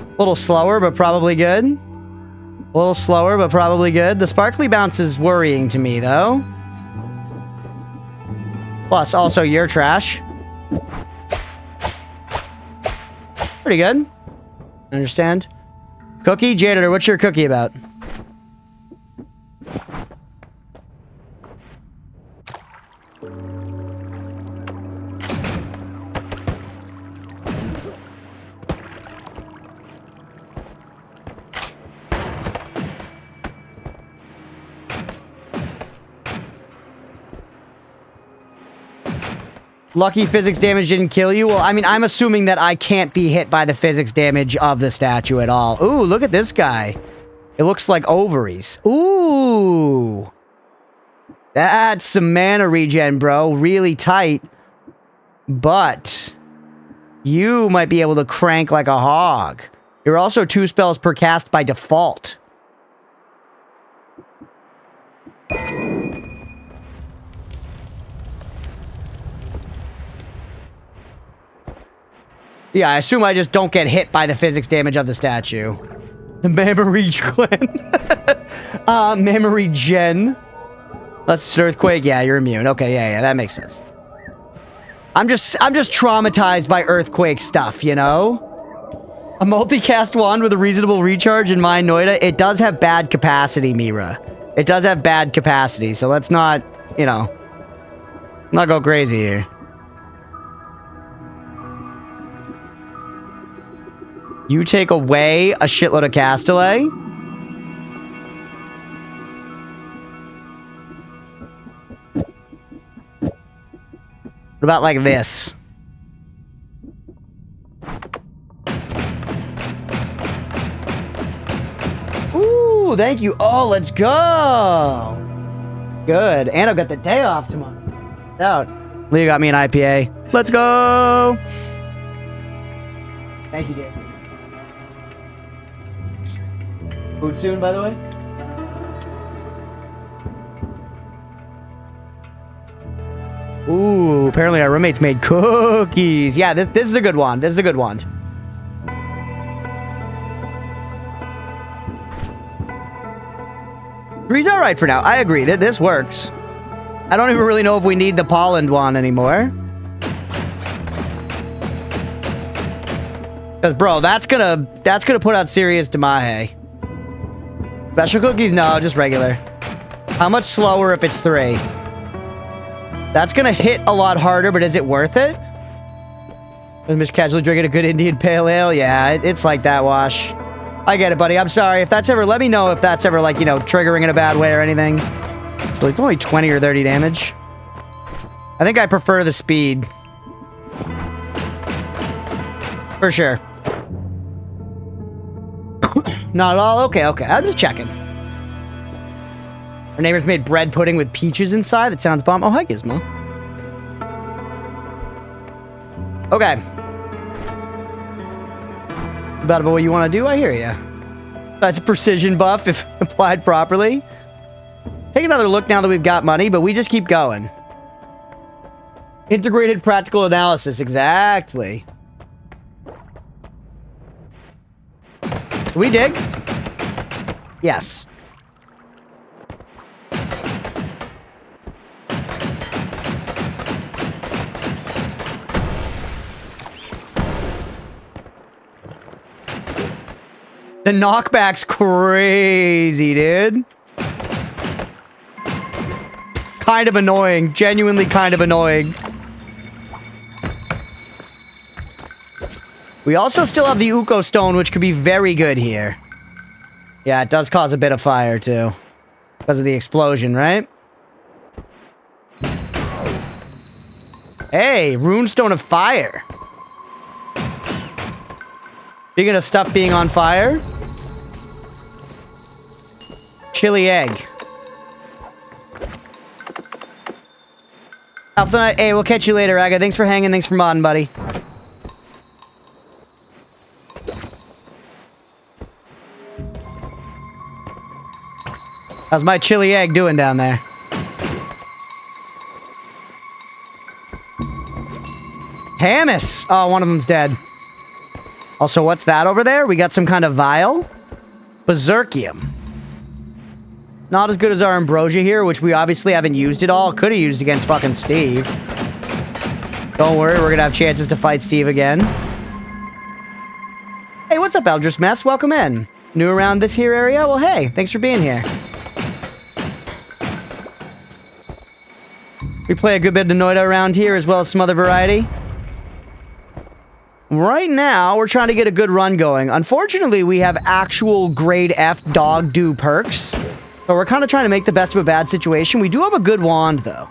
A little slower, but probably good. A little slower, but probably good. The sparkly bounce is worrying to me, though. Plus, also, you're trash. Pretty good. Understand. Cookie? Janitor, what's your cookie about? Lucky physics damage didn't kill you? Well, I mean, I'm assuming that I can't be hit by the physics damage of the statue at all. Ooh, look at this guy. It looks like ovaries. Ooh. That's some mana regen, bro. Really tight. But you might be able to crank like a hog. You're also 2 spells per cast by default. Yeah, I assume I just don't get hit by the physics damage of the statue. The memory clan. Memory gen. That's earthquake. Yeah, you're immune. Okay, yeah, that makes sense. I'm just traumatized by earthquake stuff, you know? A multicast wand with a reasonable recharge in my Noita. It does have bad capacity, Mira. It does have bad capacity, so let's not, you know, not go crazy here. You take away a shitload of Castellet. What about like this? Ooh, thank you. Oh, let's go. Good. And I've got the day off tomorrow. Out. Leah got me an IPA. Let's go. Thank you, Dave. Food soon, by the way. Ooh, apparently our roommates made cookies. Yeah, this is a good one. This is a good one. Three's all right for now. I agree that this works. I don't even really know if we need the pollen one anymore. Cause bro, that's gonna put out serious Demahe. Special cookies? No, just regular. How much slower if it's 3? That's gonna hit a lot harder, but is it worth it? I'm just casually drinking a good Indian pale ale. Yeah, it's like that, Wash. I get it, buddy. I'm sorry. If that's ever, let me know if that's ever, like, you know, triggering in a bad way or anything. So it's only 20 or 30 damage. I think I prefer the speed. For sure. Not at all? Okay, okay. I'm just checking. Our neighbors made bread pudding with peaches inside. That sounds bomb. Oh, hi, Gizmo. Okay. About what you want to do, I hear you. That's a precision buff if applied properly. Take another look now that we've got money, but we just keep going. Integrated practical analysis, exactly. Do we dig? Yes. The knockback's crazy, dude. Kind of annoying. Genuinely kind of annoying. We also still have the Uko Stone, which could be very good here. Yeah, it does cause a bit of fire, too. Because of the explosion, right? Hey, Runestone of Fire. Speaking of stuff being on fire. Chili egg. Alpha Night. Hey, we'll catch you later, Aga. Thanks for hanging. Thanks for modding, buddy. How's my chili egg doing down there? Hamis! Oh, one of them's dead. Also, what's that over there? We got some kind of vial? Berserkium. Not as good as our Ambrosia here, which we obviously haven't used at all. Could have used against fucking Steve. Don't worry, we're gonna have chances to fight Steve again. Hey, what's up, Eldris Mess? Welcome in. New around this here area? Well, hey, thanks for being here. We play a good bit of Noita around here, as well as some other variety. Right now, we're trying to get a good run going. Unfortunately, we have actual grade F dog do perks. So we're kind of trying to make the best of a bad situation. We do have a good wand, though.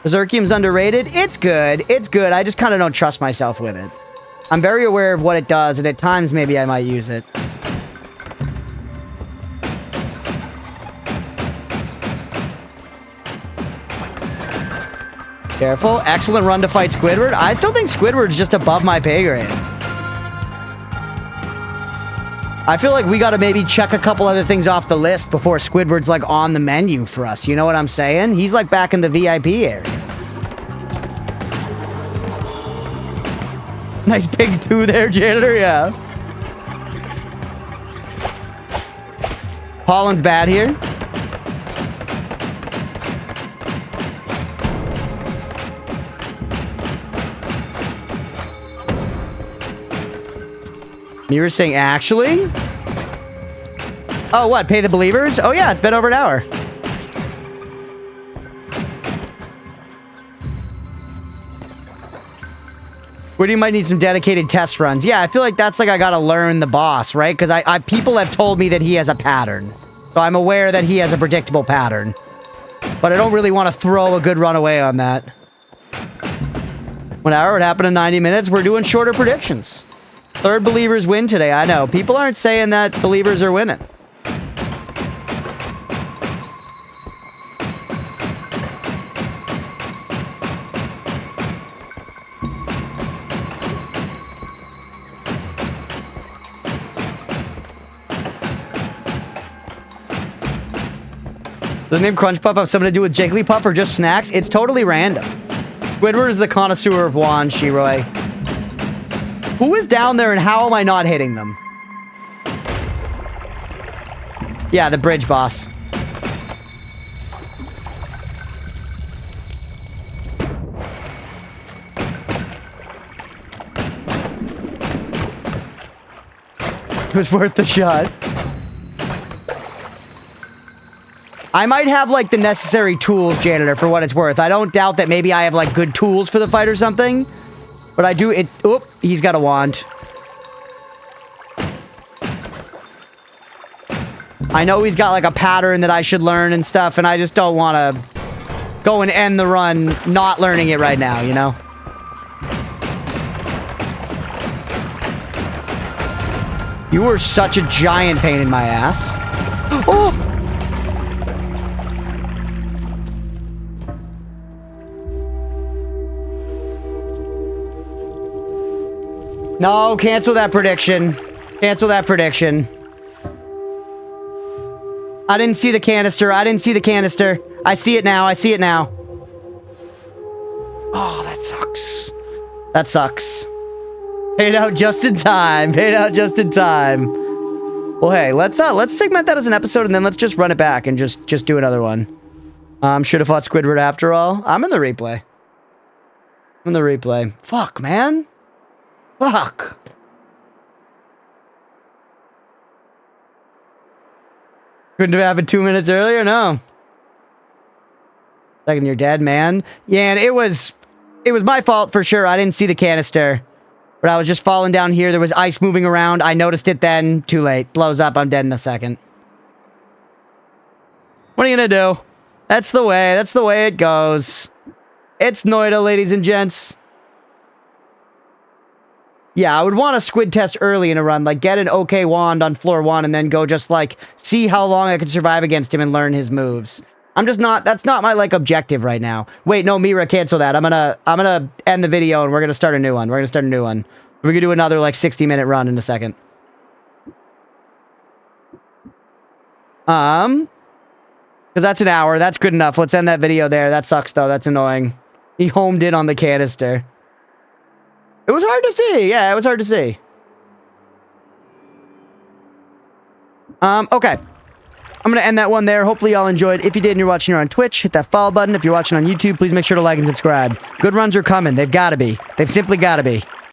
Berserkium's underrated. It's good. It's good. I just kind of don't trust myself with it. I'm very aware of what it does, and at times, maybe I might use it. Careful. Excellent run to fight Squidward. I still think Squidward's just above my pay grade. I feel like we gotta maybe check a couple other things off the list before Squidward's like on the menu for us. You know what I'm saying? He's like back in the VIP area. Nice big 2 there, janitor. Yeah. Pollen's bad here. You were saying, actually? Oh, what? Pay the believers? Oh, yeah, it's been over an hour. Where do you might need some dedicated test runs? Yeah, I feel like that's like I gotta learn the boss, right? Because people have told me that he has a pattern. So I'm aware that he has a predictable pattern. But I don't really want to throw a good run away on that. 1 hour would happen in 90 minutes. We're doing shorter predictions. Third believers win today. I know. People aren't saying that believers are winning. Does the name Crunchpuff have something to do with Jigglypuff or just snacks? It's totally random. Squidward is the connoisseur of wands, Shiroy. Who is down there and how am I not hitting them? Yeah, the bridge boss. It was worth the shot. I might have, like, the necessary tools, Janitor, for what it's worth. I don't doubt that maybe I have, like, good tools for the fight or something. But I do it... Oop, he's got a wand. I know he's got, like, a pattern that I should learn and stuff, and I just don't want to go and end the run not learning it right now, you know? You were such a giant pain in my ass. Oh! No, cancel that prediction. Cancel that prediction. I didn't see the canister. I didn't see the canister. I see it now. I see it now. Oh, that sucks. That sucks. Paid out just in time. Paid out just in time. Well, hey, let's segment that as an episode and then let's just run it back and just do another one. Should have fought Squidward after all. I'm in the replay. I'm in the replay. Fuck, man. Fuck. Couldn't have happened 2 minutes earlier? No. Second, you're dead, man. Yeah, and it was my fault for sure. I didn't see the canister. But I was just falling down here. There was ice moving around. I noticed it then. Too late. Blows up. I'm dead in a second. What are you gonna do? That's the way. That's the way it goes. It's Noita, ladies and gents. Yeah, I would want a squid test early in a run. Like, get an okay wand on floor 1 and then go just, like, see how long I could survive against him and learn his moves. I'm just not... That's not my, like, objective right now. Wait, no, Mira, cancel that. I'm gonna end the video and we're gonna start a new one. We're gonna start a new one. We're gonna do another, like, 60-minute run in a second. Because that's an hour. That's good enough. Let's end that video there. That sucks, though. That's annoying. He homed in on the canister. It was hard to see. Yeah, it was hard to see. Okay. I'm going to end that one there. Hopefully y'all enjoyed. If you did and you're watching here on Twitch, hit that follow button. If you're watching on YouTube, please make sure to like and subscribe. Good runs are coming. They've got to be. They've simply got to be.